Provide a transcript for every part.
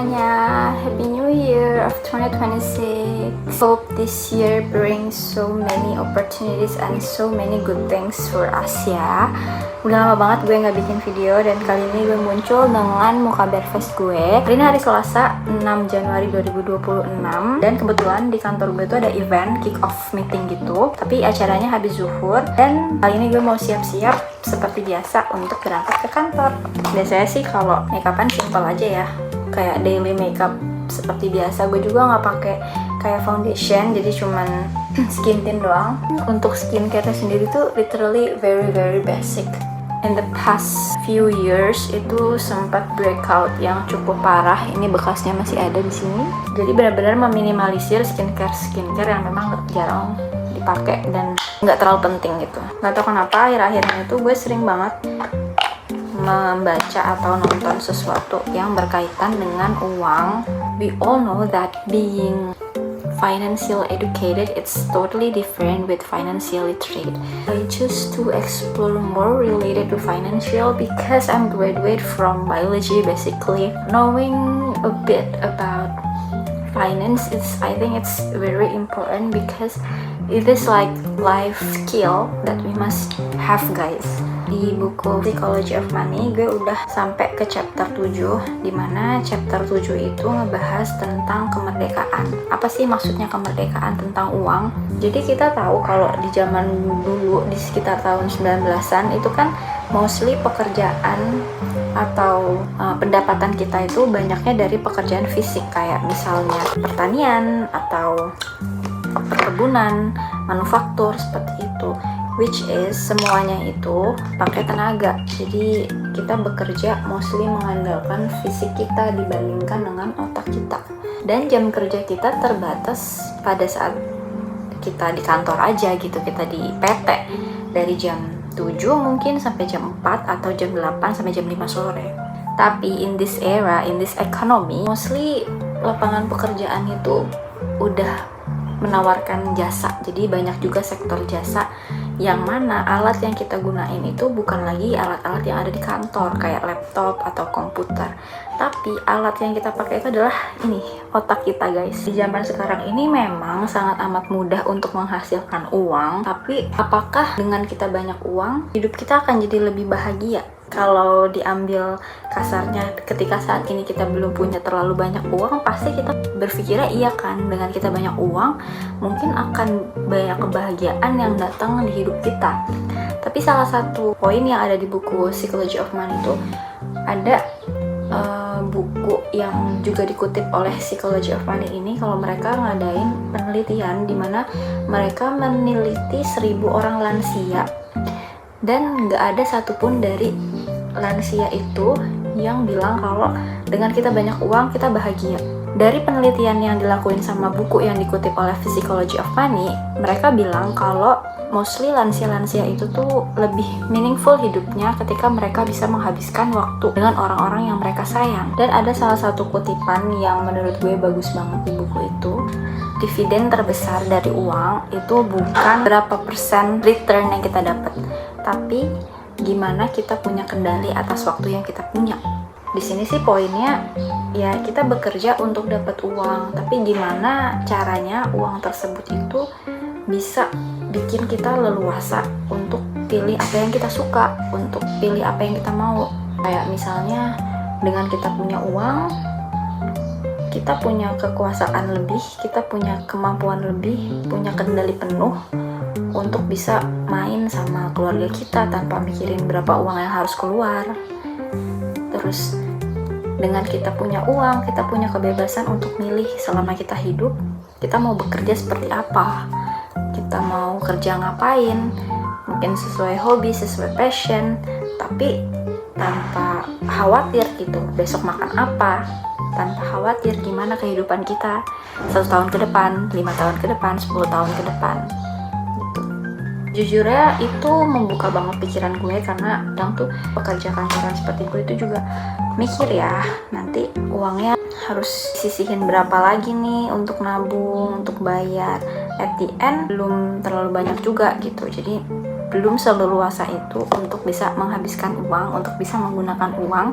semuanya, Happy New Year of 2026. Hope this year brings so many opportunities and so many good things for us ya. Udah lama banget gue gak bikin video dan kali ini gue muncul dengan muka bare face gue. Hari ini hari Selasa 6 Januari 2026 dan kebetulan di kantor gue tuh ada event kick off meeting gitu. Tapi acaranya habis zuhur dan kali ini gue mau siap-siap seperti biasa untuk berangkat ke kantor. Biasanya sih kalau makeupan simple aja ya, kayak daily makeup seperti biasa. Gue juga nggak pakai kayak foundation, jadi cuman skin tint doang. Untuk skincare sendiri tuh literally very basic. In the past few years itu sempat breakout yang cukup parah. Ini bekasnya masih ada di sini. Jadi benar-benar meminimalisir skincare yang memang jarang dipakai dan nggak terlalu penting gitu. Nggak tahu kenapa akhir-akhir ini tuh gue sering banget membaca atau nonton sesuatu yang berkaitan dengan uang. We all know that being financial educated, it's totally different with financial literate. I choose to explore more related to financial because I'm graduate from biology basically. Knowing a bit about finance, I think it's very important because it is like life skill that we must have, guys. Di buku Psychology of Money gue udah sampai ke chapter 7, dimana chapter 7 itu ngebahas tentang kemerdekaan. Apa sih maksudnya kemerdekaan tentang uang? Jadi kita tahu kalau di zaman dulu di sekitar tahun 19-an itu kan mostly pekerjaan atau pendapatan kita itu banyaknya dari pekerjaan fisik, kayak misalnya pertanian atau perkebunan, manufaktur seperti itu. Which is semuanya itu pakai tenaga. Jadi kita bekerja mostly mengandalkan fisik kita dibandingkan dengan otak kita. Dan jam kerja kita terbatas pada saat kita di kantor aja gitu, kita di PT dari jam 7 mungkin sampai jam 4 atau jam 8 sampai jam 5 sore. Tapi in this era, in this economy, mostly lapangan pekerjaan itu udah menawarkan jasa. Jadi banyak juga sektor jasa yang mana alat yang kita gunain itu bukan lagi alat-alat yang ada di kantor kayak laptop atau komputer, tapi alat yang kita pakai itu adalah ini, otak kita, guys. Di zaman sekarang ini memang sangat amat mudah untuk menghasilkan uang, tapi apakah dengan kita banyak uang hidup kita akan jadi lebih bahagia? Kalau diambil kasarnya, ketika saat ini kita belum punya terlalu banyak uang, pasti kita berpikirnya iya kan, dengan kita banyak uang mungkin akan banyak kebahagiaan yang datang di hidup kita. Tapi salah satu poin yang ada di buku Psychology of Money itu ada buku yang juga dikutip oleh Psychology of Money ini, kalau mereka ngadain penelitian di mana mereka meneliti 1000 orang lansia dan nggak ada satupun dari lansia itu yang bilang kalau dengan kita banyak uang kita bahagia. Dari penelitian yang dilakuin sama buku yang dikutip oleh Psychology of Money, mereka bilang kalau mostly lansia-lansia itu tuh lebih meaningful hidupnya ketika mereka bisa menghabiskan waktu dengan orang-orang yang mereka sayang. Dan ada salah satu kutipan yang menurut gue bagus banget di buku itu. Dividen terbesar dari uang itu bukan berapa persen return yang kita dapat, tapi gimana kita punya kendali atas waktu yang kita punya. Di sini sih poinnya ya, kita bekerja untuk dapat uang, tapi gimana caranya uang tersebut itu bisa bikin kita leluasa untuk pilih apa yang kita suka, untuk pilih apa yang kita mau. Kayak misalnya dengan kita punya uang, kita punya kekuasaan lebih, kita punya kemampuan lebih, punya kendali penuh untuk bisa main sama keluarga kita tanpa mikirin berapa uang yang harus keluar. Terus dengan kita punya uang, kita punya kebebasan untuk milih selama kita hidup, kita mau bekerja seperti apa, kita mau kerja ngapain, mungkin sesuai hobi, sesuai passion, tapi tanpa khawatir gitu besok makan apa, tanpa khawatir gimana kehidupan kita 1 tahun ke depan, 5 tahun ke depan, 10 tahun ke depan. Jujurnya itu membuka banget pikiran gue, karena kadang tuh pekerja kantoran seperti gue itu juga mikir ya, nanti uangnya harus sisihin berapa lagi nih untuk nabung, untuk bayar. At the end belum terlalu banyak juga gitu, jadi belum seleluasa itu untuk bisa menghabiskan uang, untuk bisa menggunakan uang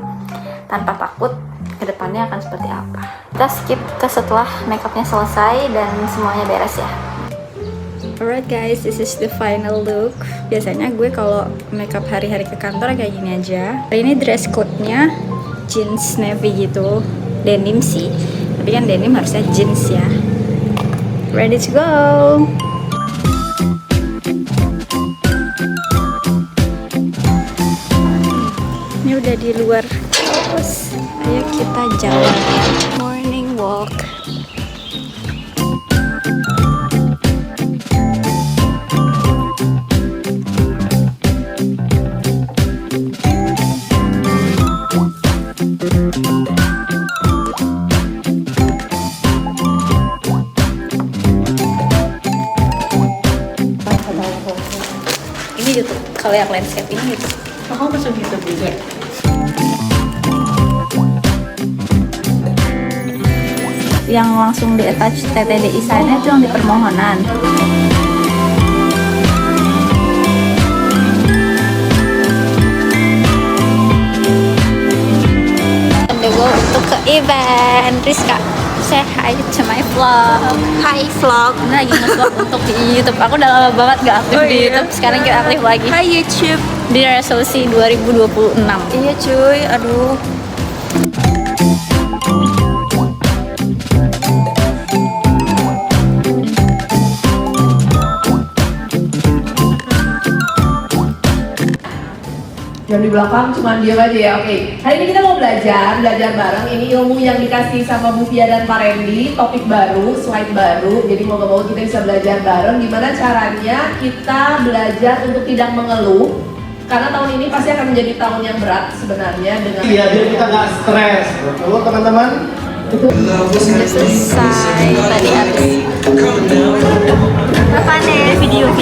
tanpa takut kedepannya akan seperti apa. Kita skip ke setelah makeupnya selesai dan semuanya beres ya. Alright guys, this is the final look. Biasanya gue kalau makeup hari-hari ke kantor kayak gini aja. Hari ini dress code-nya jeans navy gitu, denim sih. Tapi kan denim harusnya jeans ya. Ready to go. Ini udah di luar kampus. Ayo kita jalan. Morning walk. Ini YouTube. Kalau yang landscape ini YouTube. Kamu masuk YouTube juga? Yang langsung di attach TTDI sign-nya itu yang di permohonan. Untuk ke event Rizka, say hi to my vlog. Hi vlog. Ini lagi nge-vlog untuk di YouTube. Aku udah lama banget gak aktif di YouTube. Sekarang kita aktif lagi. Hai YouTube. Di resolusi 2026. Iya cuy, aduh. Yang di belakang cuma diam aja ya, oke. Hari ini kita mau belajar bareng. Ini ilmu yang dikasih sama Bu Fia dan Pak Randy, topik baru, slide baru. Jadi mau gak mau kita bisa belajar bareng. Gimana caranya kita belajar untuk tidak mengeluh. Karena tahun ini pasti akan menjadi tahun yang berat sebenarnya dengan. Iya, biar kita nggak stres. Betul teman-teman? Sudah selesai tadi habis. Apa nih? Video.